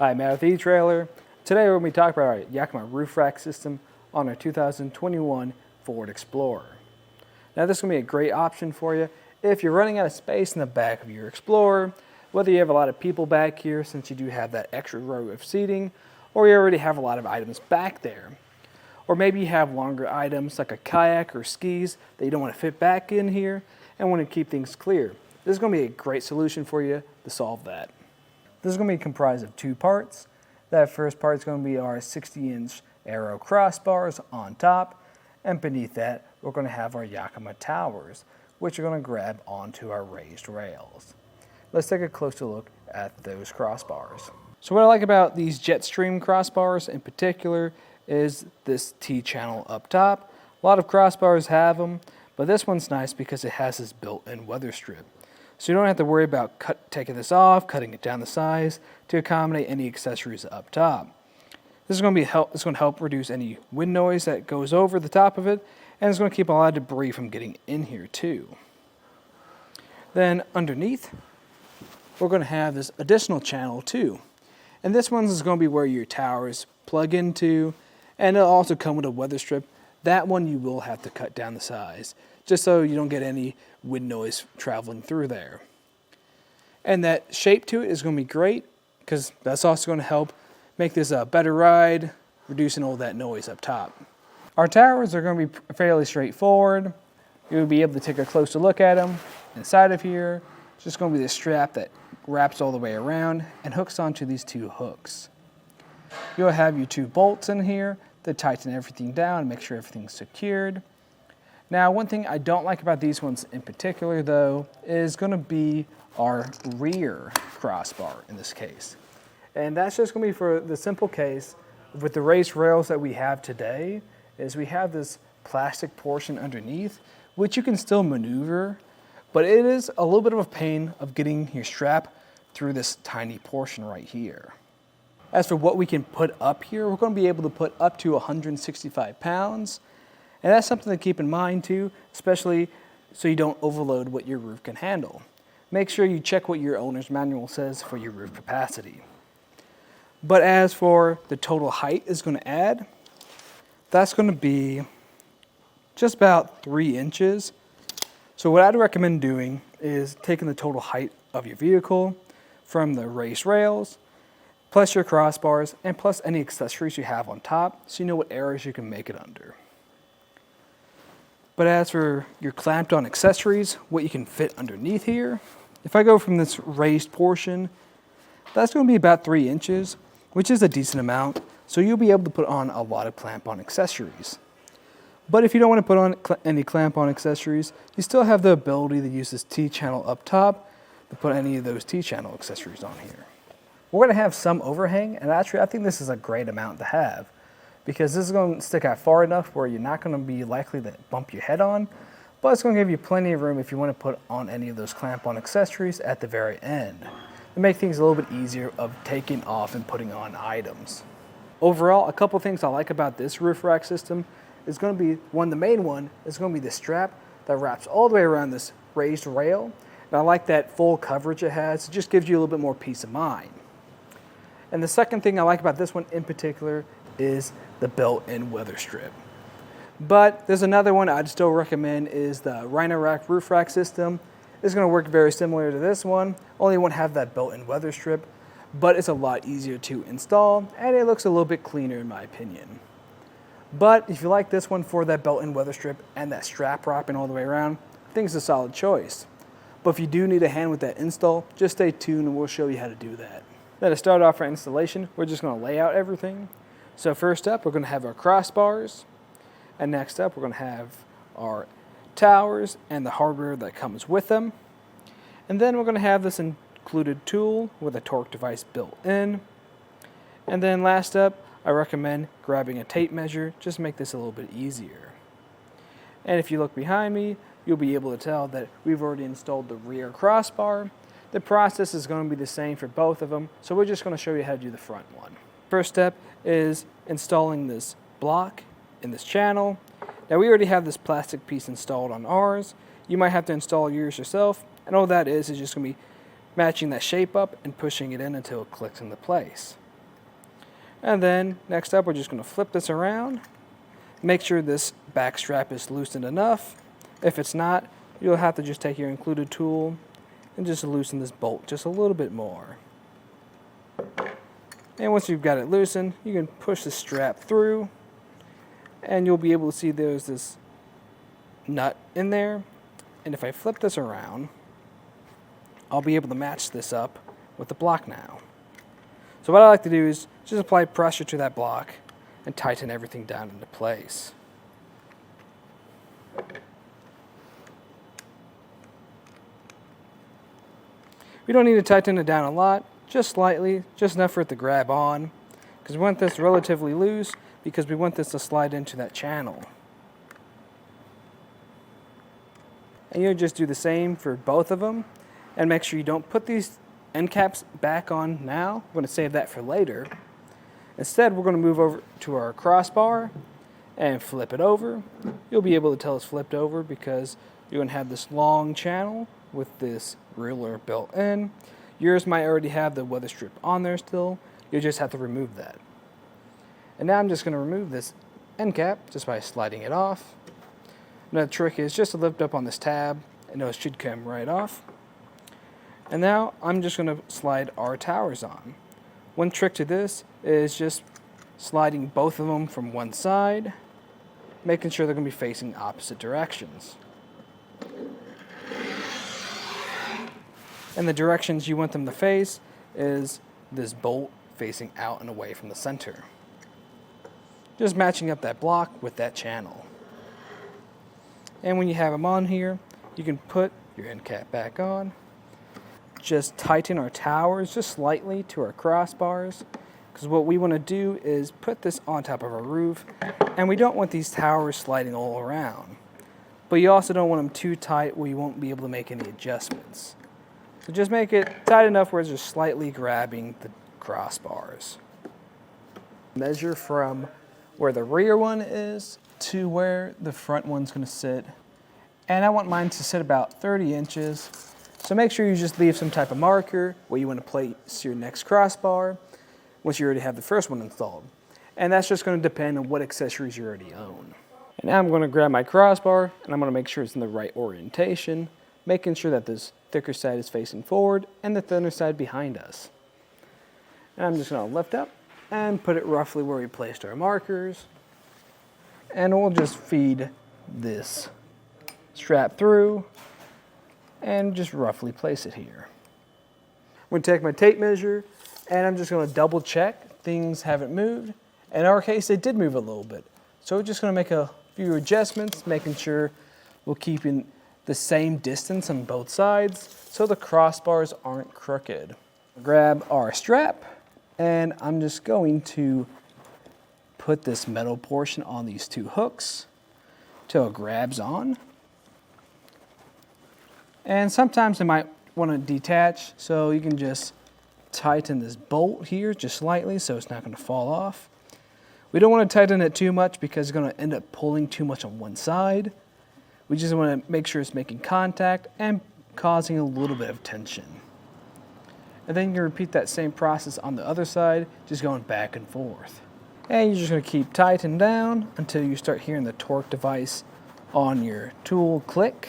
Hi, Matt with Etrailer. Today we're going to be talking about our Yakima Roof Rack system on our 2021 Ford Explorer. Now this is going to be a great option for you if you're running out of space in the back of your Explorer, whether you have a lot of people back here since you do have that extra row of seating, or you already have a lot of items back there. Or maybe you have longer items like a kayak or skis that you don't want to fit back in here and want to keep things clear. This is going to be a great solution for you to solve that. This is going to be comprised of two parts. That first part is going to be our 60-inch aero crossbars on top, and beneath that we're going to have our Yakima towers, which are going to grab onto our raised rails. Let's take a closer look at those crossbars. So what I like about these JetStream crossbars in particular is this T-channel up top. A lot of crossbars have them, but this one's nice because it has this built-in weather strip. So you don't have to worry about taking this off, cutting it down the size to accommodate any accessories up top. This is going to help reduce any wind noise that goes over the top of it, and it's going to keep a lot of debris from getting in here too. Then underneath, we're going to have this additional channel too. And this one is going to be where your towers plug into, and it'll also come with a weather strip. That one you will have to cut down the size, just so you don't get any wind noise traveling through there. And that shape to it is going to be great because that's also going to help make this a better ride, reducing all that noise up top. Our towers are going to be fairly straightforward. You'll be able to take a closer look at them. Inside of here, it's just going to be this strap that wraps all the way around and hooks onto these two hooks. You'll have your two bolts in here to tighten everything down and make sure everything's secured. Now, one thing I don't like about these ones in particular, though, is going to be our rear crossbar in this case. And that's just going to be for the simple case, with the raised rails that we have today, is we have this plastic portion underneath, which you can still maneuver, but it is a little bit of a pain of getting your strap through this tiny portion right here. As for what we can put up here, we're going to be able to put up to 165 pounds. And that's something to keep in mind too, especially so you don't overload what your roof can handle. Make sure you check what your owner's manual says for your roof capacity. But as for the total height is going to add, that's going to be just about 3 inches. So what I'd recommend doing is taking the total height of your vehicle from the raised rails, plus your crossbars, and plus any accessories you have on top, so you know what areas you can make it under. But as for your clamped on accessories, what you can fit underneath here, if I go from this raised portion, that's going to be about 3 inches, which is a decent amount, so you'll be able to put on a lot of clamp on accessories. But if you don't want to put on any clamp on accessories, you still have the ability to use this T-channel up top to put any of those T-channel accessories on here. We're going to have some overhang, and actually I think this is a great amount to have, because this is going to stick out far enough where you're not going to be likely to bump your head on, but it's going to give you plenty of room if you want to put on any of those clamp-on accessories at the very end to make things a little bit easier of taking off and putting on items. Overall, a couple things I like about this roof rack system is going to be, the main one is going to be the strap that wraps all the way around this raised rail. And I like that full coverage it has. It just gives you a little bit more peace of mind. And the second thing I like about this one in particular is the built-in weather strip. But there's another one I'd still recommend is the Rhino-Rack Roof Rack system. It's going to work very similar to this one, only it won't have that built-in weather strip, but it's a lot easier to install and it looks a little bit cleaner in my opinion. But if you like this one for that built-in weather strip and that strap wrapping all the way around, I think it's a solid choice. But if you do need a hand with that install, just stay tuned and we'll show you how to do that. Now to start off our installation, we're just going to lay out everything. So first up, we're going to have our crossbars, and next up, we're going to have our towers and the hardware that comes with them. And then we're going to have this included tool with a torque device built in. And then last up, I recommend grabbing a tape measure, just to make this a little bit easier. And if you look behind me, you'll be able to tell that we've already installed the rear crossbar. The process is going to be the same for both of them, so we're just going to show you how to do the front one. First step is installing this block in this channel. Now we already have this plastic piece installed on ours. You might have to install yours yourself, and all that is just going to be matching that shape up and pushing it in until it clicks into place. And then next up, we're just going to flip this around. Make sure this back strap is loosened enough. If it's not, you'll have to just take your included tool and just loosen this bolt just a little bit more. And once you've got it loosened, you can push the strap through and you'll be able to see there's this nut in there. And if I flip this around, I'll be able to match this up with the block now. So what I like to do is just apply pressure to that block and tighten everything down into place. We don't need to tighten it down a lot, just slightly, just enough for it to grab on, because we want this relatively loose because we want this to slide into that channel. And you'll just do the same for both of them, and make sure you don't put these end caps back on now. We're going to save that for later. Instead, we're going to move over to our crossbar and flip it over. You'll be able to tell it's flipped over because you're going to have this long channel with this ruler built in. Yours might already have the weather strip on there still. You'll just have to remove that. And now I'm just going to remove this end cap just by sliding it off. Another trick is just to lift up on this tab and it should come right off. And now I'm just going to slide our towers on. One trick to this is just sliding both of them from one side, making sure they're going to be facing opposite directions. And the directions you want them to face is this bolt facing out and away from the center. Just matching up that block with that channel. And when you have them on here, you can put your end cap back on. Just tighten our towers just slightly to our crossbars, because what we want to do is put this on top of our roof, and we don't want these towers sliding all around. But you also don't want them too tight where you won't be able to make any adjustments. So just make it tight enough where it's just slightly grabbing the crossbars. Measure from where the rear one is to where the front one's going to sit. And I want mine to sit about 30 inches. So make sure you just leave some type of marker where you want to place your next crossbar once you already have the first one installed. And that's just going to depend on what accessories you already own. And now I'm going to grab my crossbar and I'm going to make sure it's in the right orientation, making sure that this thicker side is facing forward and the thinner side behind us. And I'm just going to lift up and put it roughly where we placed our markers. And we'll just feed this strap through and just roughly place it here. I'm going to take my tape measure and I'm just going to double check things haven't moved. In our case, they did move a little bit. So we're just going to make a few adjustments, making sure we're keeping the same distance on both sides so the crossbars aren't crooked. Grab our strap and I'm just going to put this metal portion on these two hooks till it grabs on. And sometimes it might want to detach, so you can just tighten this bolt here just slightly so it's not going to fall off. We don't want to tighten it too much because it's going to end up pulling too much on one side. We just want to make sure it's making contact and causing a little bit of tension. And then you can repeat that same process on the other side, just going back and forth. And you're just going to keep tightening down until you start hearing the torque device on your tool click.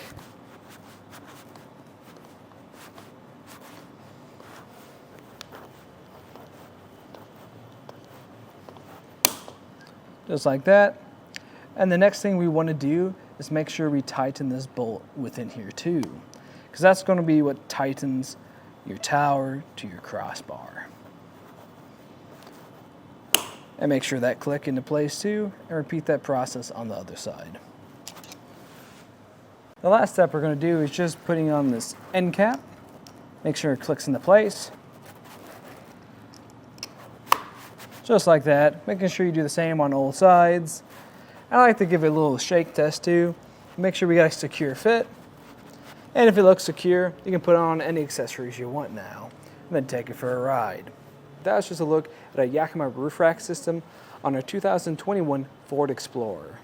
Just like that. And the next thing we want to do is make sure we tighten this bolt within here too, because that's going to be what tightens your tower to your crossbar. And make sure that click into place too, and repeat that process on the other side. The last step we're going to do is just putting on this end cap. Make sure it clicks into place. Just like that, making sure you do the same on all sides. I like to give it a little shake test too. Make sure we got a secure fit. And if it looks secure, you can put on any accessories you want now, and then take it for a ride. That was just a look at a Yakima Roof Rack system on our 2021 Ford Explorer.